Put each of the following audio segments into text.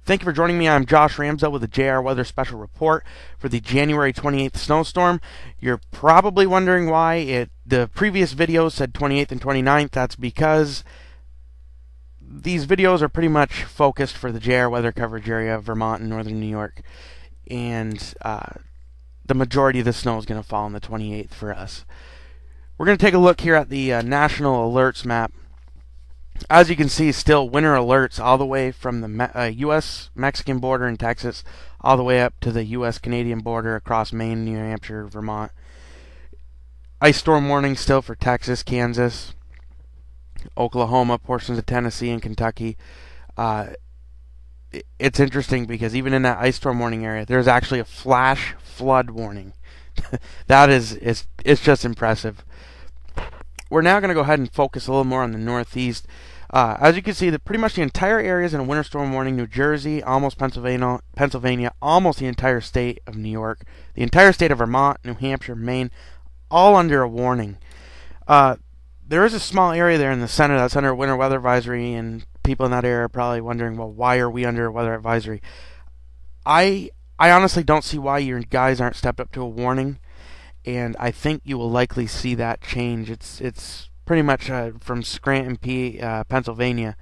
Thank you for joining me. I'm Josh Ramsell with the JR Weather Special Report for the January 28th snowstorm. You're probably wondering why the previous video said 28th and 29th. That's because these videos are pretty much focused for the JR weather coverage area of Vermont and northern New York. And the majority of the snow is going to fall on the 28th for us. We're going to take a look here at the national alerts map. As you can see, still winter alerts all the way from the U.S.-Mexican border in Texas all the way up to the U.S.-Canadian border across Maine, New Hampshire, Vermont. Ice storm warning still for Texas, Kansas, Oklahoma, portions of Tennessee and Kentucky. It's interesting because even in that ice storm warning area, there's actually a flash flood warning. It's just impressive. We're now going to go ahead and focus a little more on the Northeast. As you can see, pretty much the entire area is in a winter storm warning. New Jersey, almost Pennsylvania, almost the entire state of New York, the entire state of Vermont, New Hampshire, Maine, all under a warning. There is a small area there in the center that's under a winter weather advisory, and people in that area are probably wondering, well, why are we under a weather advisory? I honestly don't see why your guys aren't stepped up to a warning. And I think you will likely see that change. It's pretty much from Scranton, Pennsylvania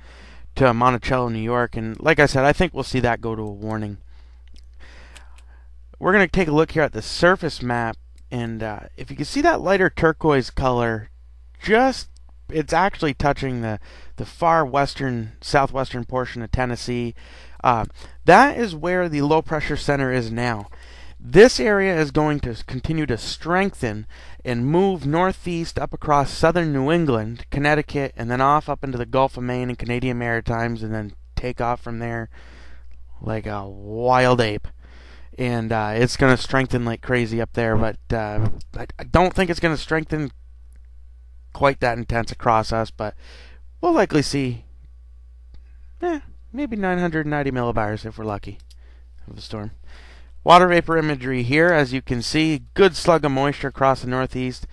to Monticello, New York. And like I said, I think we'll see that go to a warning. We're going to take a look here at the surface map. And if you can see that lighter turquoise color, it's actually touching the far southwestern portion of Tennessee. That is where the low pressure center is now. This area is going to continue to strengthen and move northeast up across southern New England, Connecticut, and then off up into the Gulf of Maine and Canadian Maritimes, and then take off from there like a wild ape. And it's going to strengthen like crazy up there, but I don't think it's going to strengthen quite that intense across us, but we'll likely see maybe 990 millibars if we're lucky of the storm. Water vapor imagery here, as you can see, good slug of moisture across the northeast.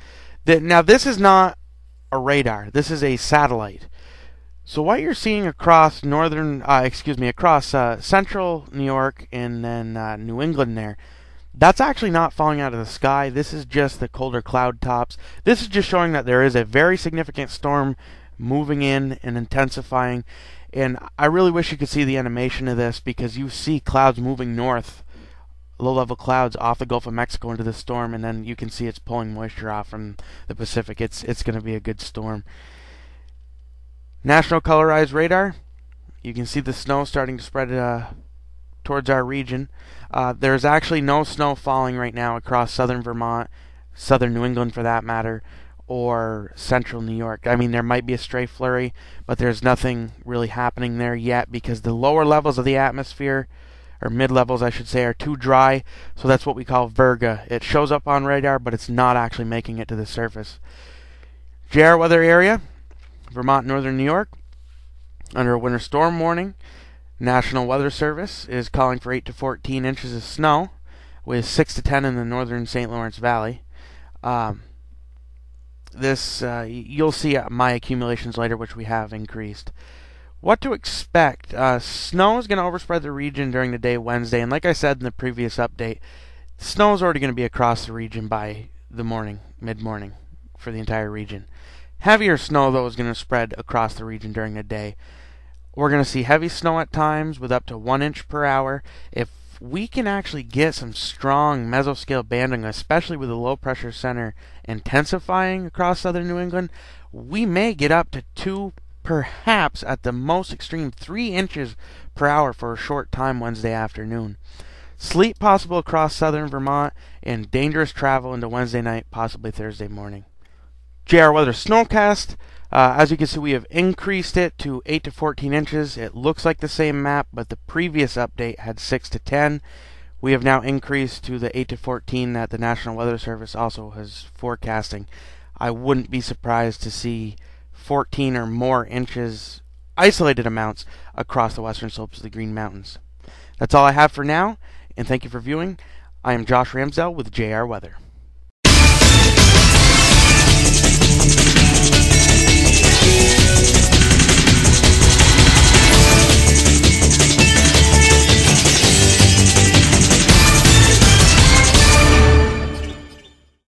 Now this is not a radar, this is a satellite. So what you're seeing across central New York and then New England there, that's actually not falling out of the sky. This is just the colder cloud tops. This is just showing that there is a very significant storm moving in and intensifying. And I really wish you could see the animation of this, because you see clouds moving north, low-level clouds off the Gulf of Mexico into the storm, and then you can see it's pulling moisture off from the Pacific. It's going to be a good storm. National colorized radar. You can see the snow starting to spread towards our region. There's actually no snow falling right now across southern Vermont, southern New England for that matter, or central New York. I mean, there might be a stray flurry, but there's nothing really happening there yet because the lower levels of the atmosphere, or mid-levels I should say, are too dry, so that's what we call virga. It shows up on radar, but it's not actually making it to the surface. JR weather area, Vermont, northern New York, under a winter storm warning. National Weather Service is calling for 8 to 14 inches of snow, with 6 to 10 in the northern St. Lawrence Valley. You'll see my accumulations later, which we have increased. What to expect? Snow is going to overspread the region during the day Wednesday, and like I said in the previous update, snow is already going to be across the region by the morning, mid-morning, for the entire region. Heavier snow, though, is going to spread across the region during the day. We're going to see heavy snow at times with up to 1 inch per hour. If we can actually get some strong mesoscale banding, especially with the low pressure center intensifying across southern New England, we may get up to 2, perhaps at the most extreme 3 inches per hour for a short time Wednesday afternoon. Sleet possible across southern Vermont, and dangerous travel into Wednesday night, possibly Thursday morning. JR Weather Snowcast. As you can see, we have increased it to 8 to 14 inches. It looks like the same map, but the previous update had 6 to 10. We have now increased to the 8 to 14 that the National Weather Service also is forecasting. I wouldn't be surprised to see 14 or more inches, isolated amounts, across the western slopes of the Green Mountains. That's all I have for now, and thank you for viewing. I am Josh Ramsell with JR Weather.